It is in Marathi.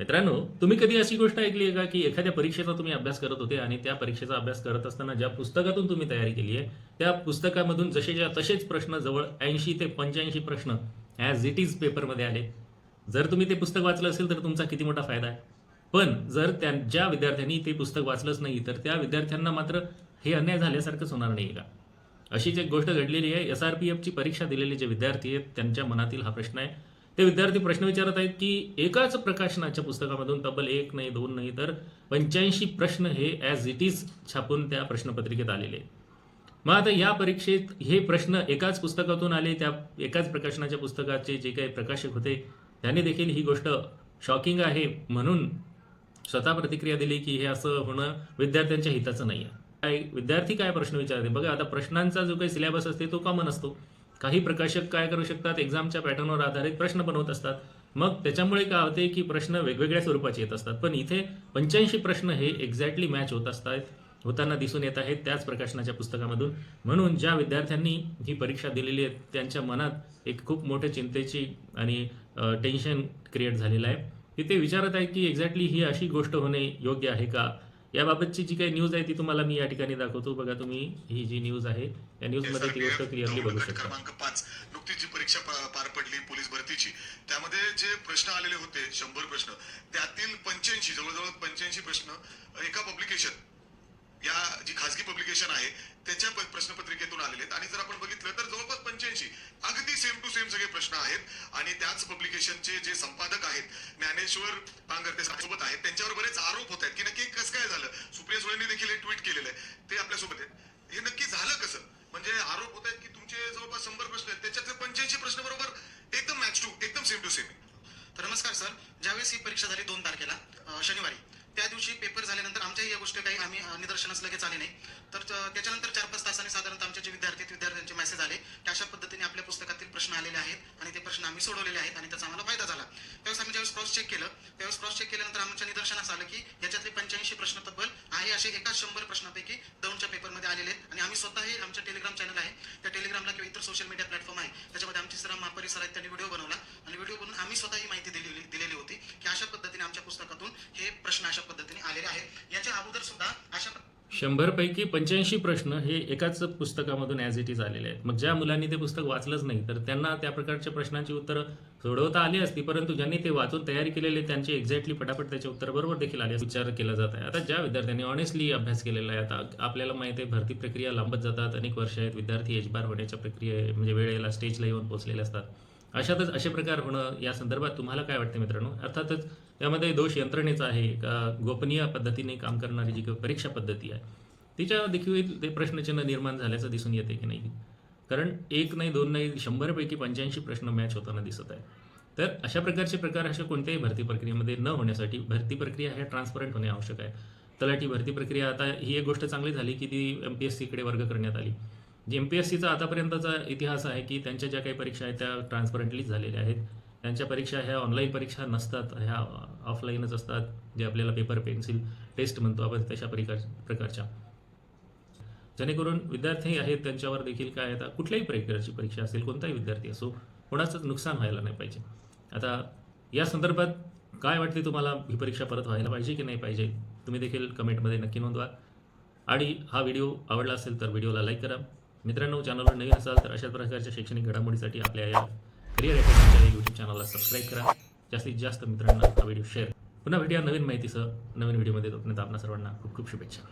मित्रांनो, तुम्ही कधी अशी गोष्ट ऐकली आहे का, की एखाद्या परीक्षेचा तुम्ही अभ्यास करत होते आणि त्या परीक्षेचा अभ्यास करत असताना ज्या पुस्तकातून तुम्ही तयारी केली आहे, त्या पुस्तकामधून जसेच्या तसेच प्रश्न जवळ 80 ते 85 प्रश्न ॲज इट इज पेपरमध्ये आले. जर तुम्ही ते पुस्तक वाचलं असेल तर तुमचा किती मोठा फायदा आहे. पण जर ज्या विद्यार्थ्यांनी ते पुस्तक वाचलंच नाही, तर त्या विद्यार्थ्यांना मात्र हे अन्याय झाल्यासारखंच होणार नाही का? अशीच एक गोष्ट घडलेली आहे. SRPFची परीक्षा दिलेले जे विद्यार्थी आहेत, त्यांच्या मनातील हा प्रश्न आहे. ते विद्यार्थी प्रश्न विचारत आहेत, की एकाच प्रकाशनाच्या पुस्तकामधून तब्बल 1 नाही, 2 नाही, तर 85 प्रश्न हे ॲज इट इज छापून त्या प्रश्नपत्रिकेत आलेले आहेत. मग आता या परीक्षेत हे प्रश्न एकाच पुस्तकातून आले, त्या एकाच प्रकाशनाच्या पुस्तकाचे जे काही प्रकाशक होते, त्यांनी देखील ही गोष्ट शॉकिंग आहे म्हणून स्वतः प्रतिक्रिया दिली, की हे असं होणं विद्यार्थ्यांच्या हिताचं नाही आहे. विद्यार्थी काय प्रश्न विचारते बघा. आता प्रश्नांचा जो काही सिलेबस असते तो कॉमन असतो. काही प्रकाशक काय करू शकतात, एक्झामच्या पॅटर्नवर आधारित प्रश्न बनवत असतात. मग त्याच्यामुळे काय होते, की प्रश्न वेगवेगळ्या स्वरूपाचे येत असतात. पण इथे 85 प्रश्न हे एक्झॅक्टली मॅच होताना दिसून येत आहेत त्याच प्रकाशनाच्या पुस्तकामधून. म्हणून ज्या विद्यार्थ्यांनी ही परीक्षा दिलेली आहे त्यांच्या मनात एक खूप मोठ्या चिंतेची आणि टेन्शन क्रिएट झालेलं आहे, की ते विचारत आहेत, की एक्झॅक्टली ही अशी गोष्ट होणे योग्य आहे का? याबाबतची जी काही न्यूज आहे ती तुम्हाला मी या ठिकाणी दाखवतो. बघा तुम्ही, ही जी न्यूज आहे या न्यूजमध्ये ती गोष्ट क्लिअरली बघू शकता. क्रमांक 5 नुकतीच जी परीक्षा पार पडली पोलीस भरतीची, त्यामध्ये जे प्रश्न आलेले होते 100 प्रश्न, त्यातील 85 जवळजवळ 85 प्रश्न एका पब्लिकेशन, या जी खासगी पब्लिकेशन आहे त्याच्या प्रश्नपत्रिकेतून आलेले आहेत. आणि जर आपण बघितलं तर जवळपास 85 अगदी सेम टू सेम सगळे प्रश्न आहेत. आणि त्याच पब्लिकेशनचे जे संपादक आहेत ज्ञानेश्वर पांगरते सोबत आहेत, त्यांच्यावर बरेच आरोप होत आहेत की नक्की कसं काय झालं. सुप्रिया सुळेंनी देखील हे ट्विट केलेलं आहे, ते आपल्यासोबत आहेत. हे नक्की झालं कसं? म्हणजे आरोप होत आहेत की तुमचे जवळपास 100 प्रश्न आहेत, त्याच्यातले 85 प्रश्न बरोबर एकदम मॅच टू, एकदम सेम टू सेम. तर नमस्कार सर, ज्यावेळेस ही परीक्षा झाली 2 तारखेला शनिवारी, त्या दिवशी पेपर झाल्यानंतर आमच्याही या गोष्टी काही आम्ही निदर्शनास लगेच आले नाही. तर त्याच्यानंतर 4-5 तासांनी साधारणतः आमचे जे विद्यार्थ्यांचे मेसेज आले की अशा पद्धतीने आपल्या पुस्तकातील प्रश्न आलेले आहेत आणि ते प्रश्न आम्ही सोडवलेले आहेत आणि त्याचा आम्हाला फायदा झाला. त्यावेळेस आम्ही ज्यावेळेस क्रॉस चेक केल्यानंतर आमच्या निदर्शनास आलं की याच्यातले 85 प्रश्न तब्बल आहे असे एका 100 प्रश्नापैकी 2च्या पेपरमध्ये आलेले आहेत. आणि आम्ही स्वतःही आमच्या टेलिग्राम चॅनल आहे, त्या टेलिग्रामला किंवा इतर सोशल मीडिया प्लॅटफॉर्म आहे त्याच्यामध्ये आमचे सर परिसर आहेत, त्यांनी व्हिडिओ बनवला आणि व्हिडिओ बनवून आम्ही स्वतःही माहिती दिलेली होती की अशा पद्धतीने आमच्या पुस्तकातून हे प्रश्न अशा पद्धतीने आलेले आहेत. याच्या अगोदर सुद्धा अशा 100 पैकी 85 प्रश्न हे एकाच पुस्तकामधून ॲज इट इज आलेले आहेत. मग ज्या मुलांनी ते पुस्तक वाचलंच नाही तर त्यांना त्या प्रकारच्या प्रश्नांची उत्तरं सोडवता आली असती, परंतु ज्यांनी ते वाचून तयारी केलेली त्यांची एक्झॅक्टली पटापट त्याचे उत्तर बरोबर देखील आले विचार केला जात आहे. आता ज्या विद्यार्थ्यांनी ऑनेस्टली अभ्यास केलेला आहे, आता आपल्याला माहिती आहे भरती प्रक्रिया लांबत जातात, अनेक वर्ष आहेत, विद्यार्थी एजबार होण्याच्या प्रक्रिये म्हणजे वेळेला स्टेजला येऊन पोहोचलेले असतात. अशातच असे प्रकार होणं या संदर्भात तुम्हाला काय वाटते मित्रांनो? अर्थातच यामध्ये दोष यंत्रणेचा आहे का गोपनीय पद्धतीने काम करणारी जी परीक्षा पद्धती आहे तिच्या देखील ते प्रश्नचिन्ह निर्माण झाल्याचं दिसून येते की नाही. कारण 1 नाही 2 नाही 100 पैकी 85 प्रश्न मॅच होताना दिसत आहे. तर अशा प्रकारचे प्रकार अशा कोणत्याही भरती प्रक्रियेमध्ये न होण्यासाठी भरती प्रक्रिया हे ट्रान्सपरंट होणे आवश्यक आहे. तलाठी भरती प्रक्रिया, आता ही एक गोष्ट चांगली झाली की ती MPSCकडे वर्ग करण्यात आली. जी MPSCचा आतापर्यंतचा इतिहास आहे की त्यांच्या ज्या काही परीक्षा आहेत त्या ट्रान्सपरंटलीच झालेल्या आहेत. त्यांच्या परीक्षा ह्या ऑनलाईन परीक्षा नसतात, ह्या ऑफलाईनच असतात, जे आपल्याला पेपर पेन्सिल टेस्ट म्हणतो आपण तशा प्रकारच्या, जेणेकरून विद्यार्थी आहेत त्यांच्यावर देखील काय आता कुठल्याही प्रकारची परीक्षा असेल, कोणताही विद्यार्थी असो, कोणाचंच नुकसान व्हायला नाही पाहिजे. आता या संदर्भात काय वाटते तुम्हाला? ही परीक्षा परत व्हायला पाहिजे की नाही पाहिजे? तुम्ही देखील कमेंटमध्ये नक्की नोंदवा. आणि हा व्हिडिओ आवडला असेल तर व्हिडिओला लाईक करा. मित्रांनो, चॅनलवर नवीन असाल तर अशाच प्रकारच्या शैक्षणिक घडामोडीसाठी आपल्या या करिअर अकॅडमीच्या यूट्यूब चॅनलला सबस्क्राईब करा. जास्तीत जास्त मित्रांना हा व्हिडिओ शेअर. पुन्हा भेटूया नवीन माहितीसह नवीन व्हिडिओमध्ये. तोपर्यंत आपल्या सर्वांना खूप खूप शुभेच्छा.